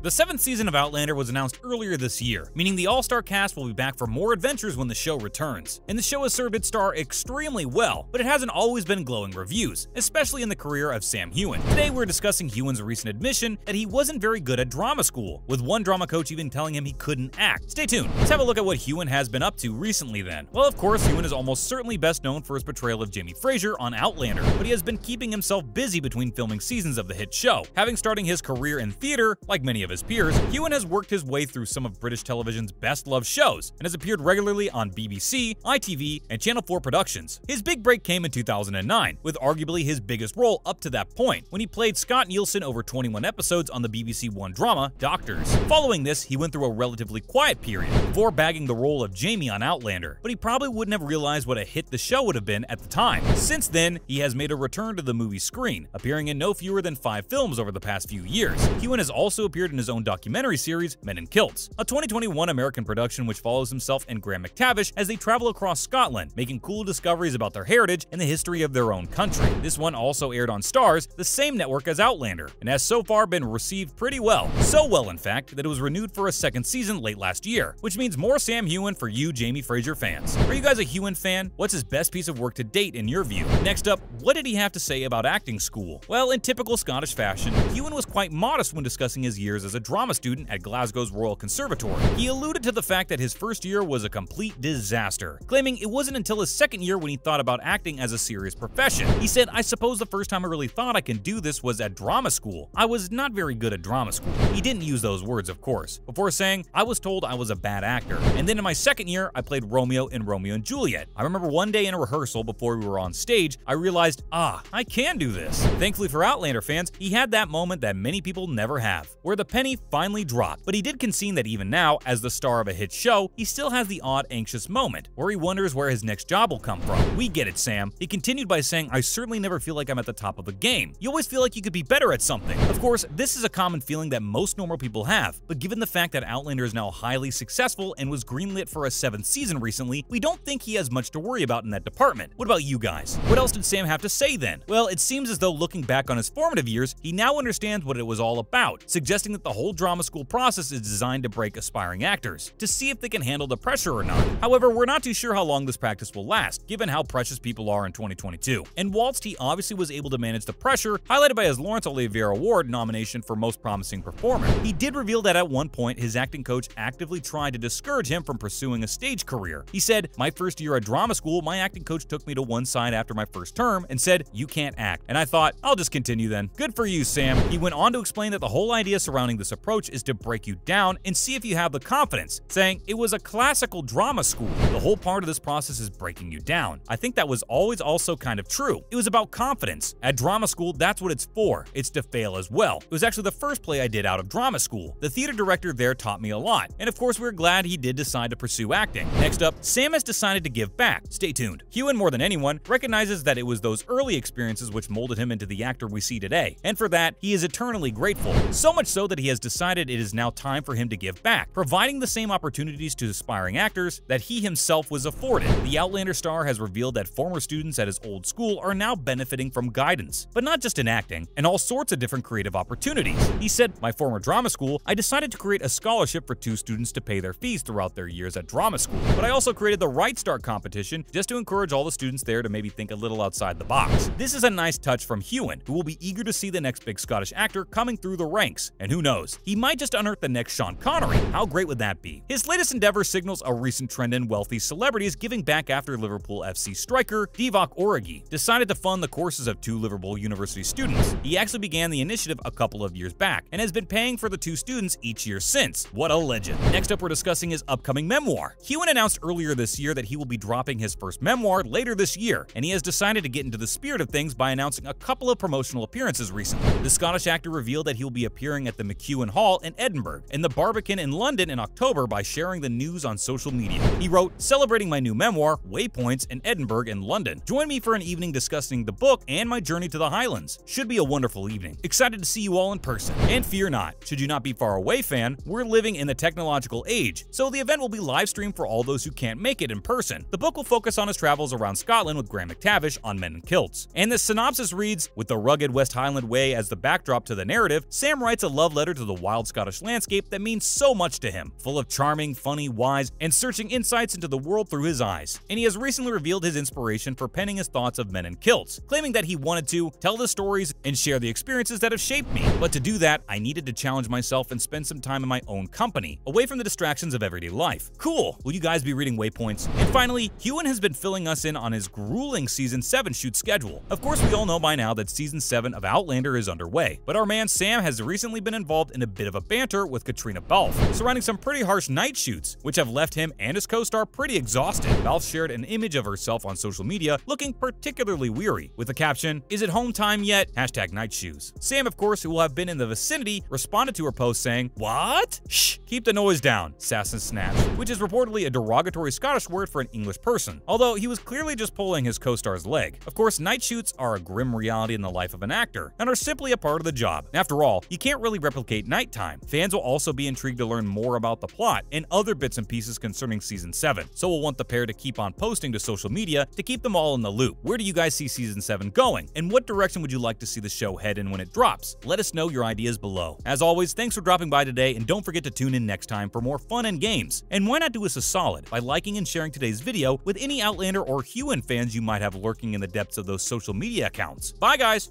The 7th season of Outlander was announced earlier this year, meaning the all-star cast will be back for more adventures when the show returns. And the show has served its star extremely well, but it hasn't always been glowing reviews, especially in the career of Sam Heughan. Today we're discussing Heughan's recent admission that he wasn't very good at drama school, with one drama coach even telling him he couldn't act. Stay tuned, let's have a look at what Heughan has been up to recently then. Well, of course, Heughan is almost certainly best known for his portrayal of Jamie Fraser on Outlander, but he has been keeping himself busy between filming seasons of the hit show. Having started his career in theater, like many of his peers, Heughan has worked his way through some of British television's best-loved shows and has appeared regularly on BBC, ITV, and Channel 4 productions. His big break came in 2009, with arguably his biggest role up to that point, when he played Scott Nielsen over 21 episodes on the BBC One drama, Doctors. Following this, he went through a relatively quiet period before bagging the role of Jamie on Outlander, but he probably wouldn't have realized what a hit the show would have been at the time. Since then, he has made a return to the movie screen, appearing in no fewer than 5 films over the past few years. Heughan has also appeared in his own documentary series, Men in Kilts, a 2021 American production which follows himself and Graham McTavish as they travel across Scotland, making cool discoveries about their heritage and the history of their own country. This one also aired on Starz, the same network as Outlander, and has so far been received pretty well. So well, in fact, that it was renewed for a 2nd season late last year, which means more Sam Heughan for you Jamie Fraser fans. Are you guys a Heughan fan? What's his best piece of work to date in your view? Next up, what did he have to say about acting school? Well, in typical Scottish fashion, Heughan was quite modest when discussing his years as a drama student at Glasgow's Royal Conservatoire. He alluded to the fact that his first year was a complete disaster, claiming it wasn't until his 2nd year when he thought about acting as a serious profession. He said, "I suppose the first time I really thought I can do this was at drama school. I was not very good at drama school." He didn't use those words, of course, before saying, "I was told I was a bad actor. And then in my 2nd year, I played Romeo in Romeo and Juliet. I remember one day in a rehearsal before we were on stage, I realized, I can do this." Thankfully for Outlander fans, he had that moment that many people never have, where the penny finally dropped. But he did concede that even now, as the star of a hit show, he still has the odd anxious moment, where he wonders where his next job will come from. "We get it, Sam." He continued by saying, "I certainly never feel like I'm at the top of the game. You always feel like you could be better at something." Of course, this is a common feeling that most normal people have, but given the fact that Outlander is now highly successful and was greenlit for a 7th season recently, we don't think he has much to worry about in that department. What about you guys? What else did Sam have to say then? Well, it seems as though looking back on his formative years, he now understands what it was all about, suggesting that the whole drama school process is designed to break aspiring actors, to see if they can handle the pressure or not. However, we're not too sure how long this practice will last, given how precious people are in 2022. And whilst he obviously was able to manage the pressure, highlighted by his Laurence Olivier Award nomination for Most Promising Performer, he did reveal that at one point his acting coach actively tried to discourage him from pursuing a stage career. He said, "My first year at drama school, my acting coach took me to one side after my first term and said, 'You can't act.' And I thought, I'll just continue then." Good for you, Sam. He went on to explain that the whole idea surrounding this approach is to break you down and see if you have the confidence, saying, "It was a classical drama school. The whole part of this process is breaking you down." I think that was always also kind of true. It was about confidence. At drama school, that's what it's for. It's to fail as well. It was actually the first play I did out of drama school. The theater director there taught me a lot. And of course, we're glad he did decide to pursue acting. Next up, Sam has decided to give back. Stay tuned. Heughan, more than anyone, recognizes that it was those early experiences which molded him into the actor we see today. And for that, he is eternally grateful. So much so that he has decided it is now time for him to give back, providing the same opportunities to aspiring actors that he himself was afforded. The Outlander star has revealed that former students at his old school are now benefiting from guidance, but not just in acting, and all sorts of different creative opportunities. He said, "My former drama school, I decided to create a scholarship for 2 students to pay their fees throughout their years at drama school, but I also created the Right Start competition just to encourage all the students there to maybe think a little outside the box." This is a nice touch from Heughan, who will be eager to see the next big Scottish actor coming through the ranks, and who knows, he might just unearth the next Sean Connery. How great would that be? His latest endeavor signals a recent trend in wealthy celebrities giving back after Liverpool FC striker Divock Origi decided to fund the courses of 2 Liverpool University students. He actually began the initiative a couple of years back and has been paying for the 2 students each year since. What a legend. Next up, we're discussing his upcoming memoir. Heughan announced earlier this year that he will be dropping his first memoir later this year, and he has decided to get into the spirit of things by announcing a couple of promotional appearances recently. The Scottish actor revealed that he will be appearing at the McEwan Hall in Edinburgh and the Barbican in London in October by sharing the news on social media. He wrote, "Celebrating my new memoir, Waypoints, in Edinburgh and London. Join me for an evening discussing the book and my journey to the Highlands. Should be a wonderful evening. Excited to see you all in person. And fear not, should you not be far away, fan, we're living in the technological age, so the event will be live streamed for all those who can't make it in person. The book will focus on his travels around Scotland with Graham McTavish on Men in Kilts." And the synopsis reads, "With the rugged West Highland Way as the backdrop to the narrative, Sam writes a love letter to the wild Scottish landscape that means so much to him, full of charming, funny, wise, and searching insights into the world through his eyes. And he has recently revealed his inspiration for penning his thoughts of men in kilts, claiming that he wanted to tell the stories and share the experiences that have shaped me. But to do that, I needed to challenge myself and spend some time in my own company, away from the distractions of everyday life. Cool! Will you guys be reading waypoints? And finally, Heughan has been filling us in on his grueling Season 7 shoot schedule. Of course, we all know by now that Season 7 of Outlander is underway, but our man Sam has recently been involved in a bit of a banter with Katrina Balfe, surrounding some pretty harsh night shoots, which have left him and his co-star pretty exhausted. Balfe shared an image of herself on social media looking particularly weary, with the caption, "Is it home time yet? #night shoes." Sam, of course, who will have been in the vicinity, responded to her post saying, "What? Shh, keep the noise down, sass and snatch," which is reportedly a derogatory Scottish word for an English person, although he was clearly just pulling his co-star's leg. Of course, night shoots are a grim reality in the life of an actor, and are simply a part of the job. After all, you can't really replicate nighttime. Fans will also be intrigued to learn more about the plot and other bits and pieces concerning Season 7, so we'll want the pair to keep on posting to social media to keep them all in the loop. Where do you guys see Season 7 going, and what direction would you like to see the show head in when it drops? Let us know your ideas below. As always, thanks for dropping by today, and don't forget to tune in next time for more fun and games. And why not do us a solid by liking and sharing today's video with any Outlander or Heughan fans you might have lurking in the depths of those social media accounts. Bye guys!